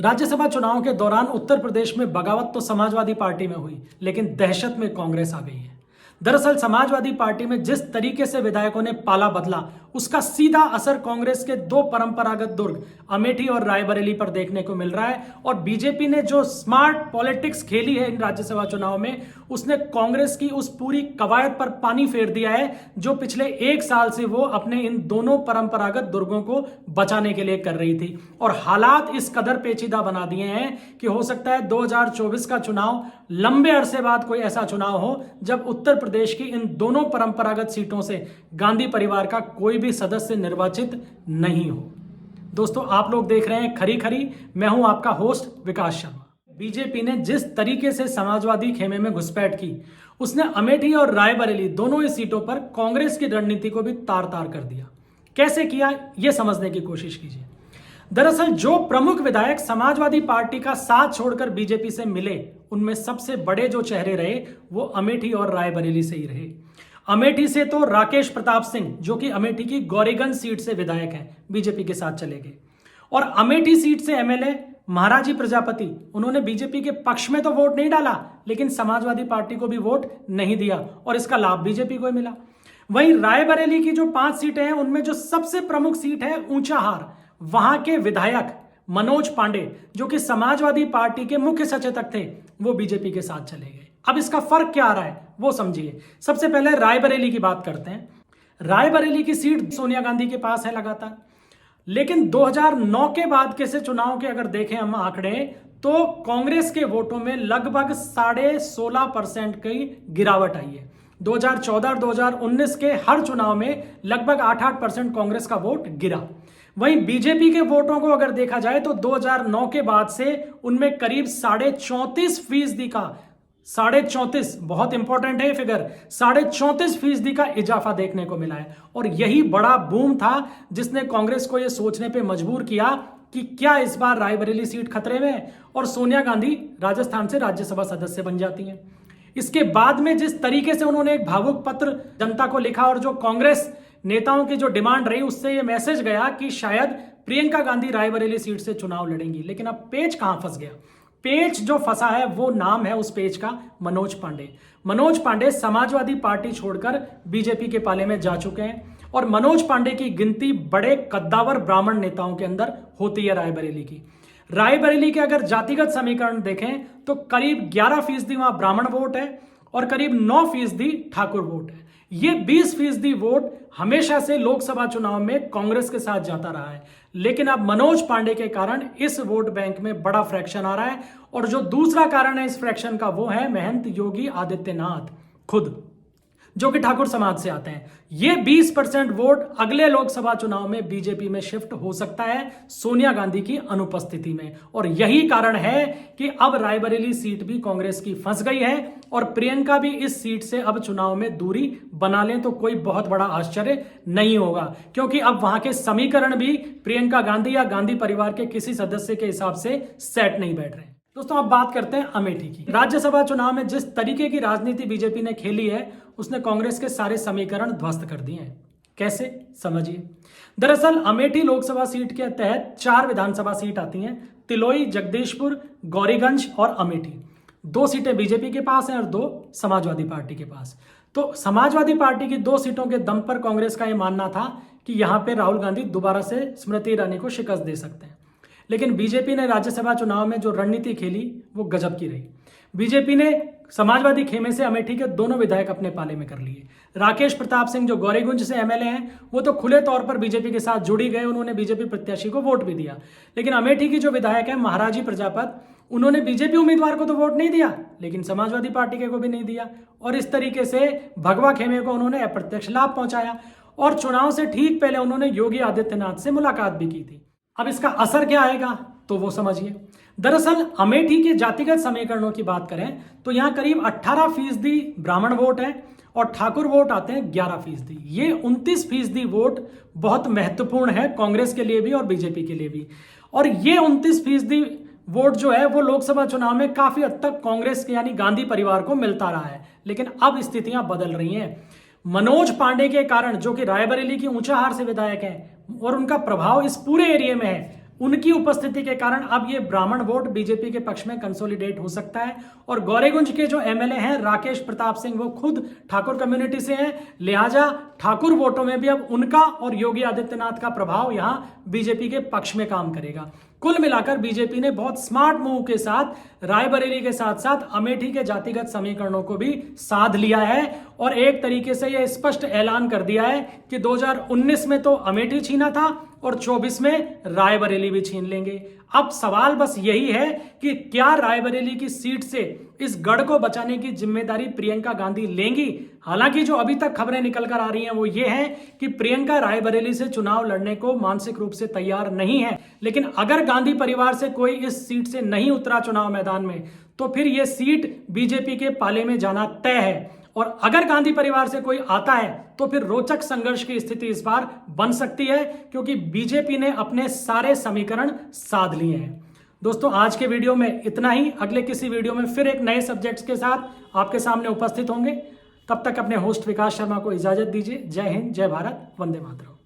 राज्यसभा चुनाव के दौरान उत्तर प्रदेश में बगावत तो समाजवादी पार्टी में हुई, लेकिन दहशत में कांग्रेस आ गई है। दरअसल समाजवादी पार्टी में जिस तरीके से विधायकों ने पाला बदला, उसका सीधा असर कांग्रेस के दो परंपरागत दुर्ग अमेठी और रायबरेली पर देखने को मिल रहा है। और बीजेपी ने जो स्मार्ट पॉलिटिक्स खेली है इन राज्यसभा चुनाव में, उसने कांग्रेस की उस पूरी कवायद पर पानी फेर दिया है जो पिछले एक साल से वो अपने इन दोनों परंपरागत दुर्गों को बचाने के लिए कर रही थी। और हालात इस कदर पेचीदा बना दिए हैं कि हो सकता है 2024 का चुनाव लंबे अरसे बाद कोई ऐसा चुनाव हो जब उत्तर प्रदेश की इन दोनों परंपरागत सीटों से गांधी परिवार का कोई भी सदस्य निर्वाचित नहीं हो। दोस्तों, आप लोग देख रहे हैं खरी खरी। मैं हूं आपका होस्ट विकास शर्मा। बीजेपी ने जिस तरीके से समाजवादी खेमे में घुसपैठ की, उसने अमेठी और रायबरेली दोनों ही सीटों पर कांग्रेस की रणनीति को भी तार तार कर दिया। कैसे किया, यह समझने की कोशिश कीजिए। दरअसल जो प्रमुख विधायक समाजवादी पार्टी का साथ छोड़कर बीजेपी से मिले, उनमें सबसे बड़े जो चेहरे रहे वो अमेठी और रायबरेली से ही रहे। अमेठी से तो राकेश प्रताप सिंह, जो कि अमेठी की गौरीगंज सीट से विधायक हैं, बीजेपी के साथ चले गए। और अमेठी सीट से एमएलए महाराजी प्रजापति, उन्होंने बीजेपी के पक्ष में तो वोट नहीं डाला, लेकिन समाजवादी पार्टी को भी वोट नहीं दिया और इसका लाभ बीजेपी को मिला। वहीं रायबरेली की जो 5 सीटें हैं, उनमें जो सबसे प्रमुख सीट है ऊंचाहार, वहां के विधायक मनोज पांडे, जो कि समाजवादी पार्टी के मुख्य सचेतक थे, वो बीजेपी के साथ चले गए। अब इसका फर्क क्या आ रहा है वो समझिए। सबसे पहले रायबरेली की बात करते हैं। रायबरेली की सीट सोनिया गांधी के पास है लगातार, लेकिन 2009 के बाद के से चुनाव के अगर देखें हम आंकड़े, तो कांग्रेस के वोटों में लगभग 16.5% की गिरावट आई है। 2014 और 2019 के हर चुनाव में लगभग 8-8% कांग्रेस का वोट गिरा। वहीं बीजेपी के वोटों को अगर देखा जाए तो 2009 के बाद से उनमें करीब 34.5% का 34.5 बहुत इंपॉर्टेंट है ये फिगर, 34.5% का इजाफा देखने को मिला है। और यही बड़ा बूम था जिसने कांग्रेस को यह सोचने पे मजबूर किया कि क्या इस बार रायबरेली सीट खतरे में है और सोनिया गांधी राजस्थान से राज्यसभा सदस्य बन जाती हैं। इसके बाद में जिस तरीके से उन्होंने एक भावुक पत्र जनता को लिखा और जो कांग्रेस नेताओं की जो डिमांड रही, उससे यह मैसेज गया कि शायद प्रियंका गांधी रायबरेली सीट से चुनाव लड़ेंगी। लेकिन अब पेच कहां फंस गया? पेच जो फंसा है वो नाम है उस पेच का मनोज पांडे। मनोज पांडे समाजवादी पार्टी छोड़कर बीजेपी के पाले में जा चुके हैं और मनोज पांडे की गिनती बड़े कद्दावर ब्राह्मण नेताओं के अंदर होती है रायबरेली की। रायबरेली के अगर जातिगत समीकरण देखें तो करीब 11% वहां ब्राह्मण वोट है और करीब 9% ठाकुर वोट है। ये 20% वोट हमेशा से लोकसभा चुनाव में कांग्रेस के साथ जाता रहा है, लेकिन अब मनोज पांडे के कारण इस वोट बैंक में बड़ा फ्रैक्शन आ रहा है। और जो दूसरा कारण है इस फ्रैक्शन का, वो है महंत योगी आदित्यनाथ खुद, जो कि ठाकुर समाज से आते हैं। ये 20% वोट अगले लोकसभा चुनाव में बीजेपी में शिफ्ट हो सकता है सोनिया गांधी की अनुपस्थिति में। और यही कारण है कि अब रायबरेली सीट भी कांग्रेस की फंस गई है और प्रियंका भी इस सीट से अब चुनाव में दूरी बना लें तो कोई बहुत बड़ा आश्चर्य नहीं होगा, क्योंकि अब वहां के समीकरण भी प्रियंका गांधी या गांधी परिवार के किसी सदस्य के हिसाब से सेट नहीं बैठ रहे। दोस्तों, अब बात करते हैं अमेठी की। राज्यसभा चुनाव में जिस तरीके की राजनीति बीजेपी ने खेली है, उसने कांग्रेस के सारे समीकरण ध्वस्त कर दिए हैं। कैसे, समझिए। दरअसल अमेठी लोकसभा सीट के तहत 4 विधानसभा सीट आती हैं, तिलोई, जगदीशपुर, गौरीगंज और अमेठी। 2 सीटें बीजेपी के पास हैं और 2 समाजवादी पार्टी के पास। तो समाजवादी पार्टी की 2 सीटों के दम पर कांग्रेस का यह मानना था कि यहां पर राहुल गांधी दोबारा से स्मृति ईरानी को शिकस्त दे सकते हैं। लेकिन बीजेपी ने राज्यसभा चुनाव में जो रणनीति खेली वो गजब की रही। बीजेपी ने समाजवादी खेमे से अमेठी के दोनों विधायक अपने पाले में कर लिए। राकेश प्रताप सिंह, जो गौरीगंज से एमएलए हैं, वो तो खुले तौर पर बीजेपी के साथ जुड़ी गए, उन्होंने बीजेपी प्रत्याशी को वोट भी दिया। लेकिन अमेठी की जो विधायक है महाराजी प्रजापत, उन्होंने बीजेपी उम्मीदवार को तो वोट नहीं दिया, लेकिन समाजवादी पार्टी के को भी नहीं दिया। और इस तरीके से भगवा खेमे को उन्होंने अप्रत्यक्ष लाभ पहुंचाया। और चुनाव से ठीक पहले उन्होंने योगी आदित्यनाथ से मुलाकात भी की थी। अब इसका असर क्या आएगा तो वो समझिए। दरअसल अमेठी के जातिगत समीकरणों की बात करें तो यहां करीब 18% ब्राह्मण वोट है और ठाकुर वोट आते हैं 11%। ये 29% वोट बहुत महत्वपूर्ण है कांग्रेस के लिए भी और बीजेपी के लिए भी। और ये 29% वोट जो है वो लोकसभा चुनाव में काफी हद तक कांग्रेस के यानी गांधी परिवार को मिलता रहा है। लेकिन अब स्थितियां बदल रही हैं। मनोज पांडे के कारण, जो कि रायबरेली की ऊंचाहार से विधायक हैं और उनका प्रभाव इस पूरे एरिया में है, उनकी उपस्थिति के कारण अब ये ब्राह्मण वोट बीजेपी के पक्ष में कंसोलिडेट हो सकता है। और गौरेगुंज के जो एमएलए हैं राकेश प्रताप सिंह, वो खुद ठाकुर कम्युनिटी से हैं, लिहाजा ठाकुर वोटों में भी अब उनका और योगी आदित्यनाथ का प्रभाव यहां बीजेपी के पक्ष में काम करेगा। कुल मिलाकर बीजेपी ने बहुत स्मार्ट मूव के साथ रायबरेली के साथ साथ अमेठी के जातिगत समीकरणों को भी साध लिया है और एक तरीके से यह स्पष्ट ऐलान कर दिया है कि 2019 में तो अमेठी छीना था और 24 में रायबरेली भी छीन लेंगे। अब सवाल बस यही है कि क्या रायबरेली की सीट से इस गढ़ को बचाने की जिम्मेदारी प्रियंका गांधी लेंगी। हालांकि जो अभी तक खबरें निकल कर आ रही हैं वो ये हैं कि प्रियंका रायबरेली से चुनाव लड़ने को मानसिक रूप से तैयार नहीं है, लेकिन अगर गांधी परिवार से कोई इस सीट से नहीं उतरा चुनाव मैदान में तो फिर यह सीट बीजेपी के पाले में जाना तय है। और अगर गांधी परिवार से कोई आता है तो फिर रोचक संघर्ष की स्थिति इस बार बन सकती है, क्योंकि बीजेपी ने अपने सारे समीकरण साध लिए हैं। दोस्तों, आज के वीडियो में इतना ही। अगले किसी वीडियो में फिर एक नए सब्जेक्ट्स के साथ आपके सामने उपस्थित होंगे। तब तक अपने होस्ट विकास शर्मा को इजाजत दीजिए। जय हिंद, जय भारत, वंदे मातरम।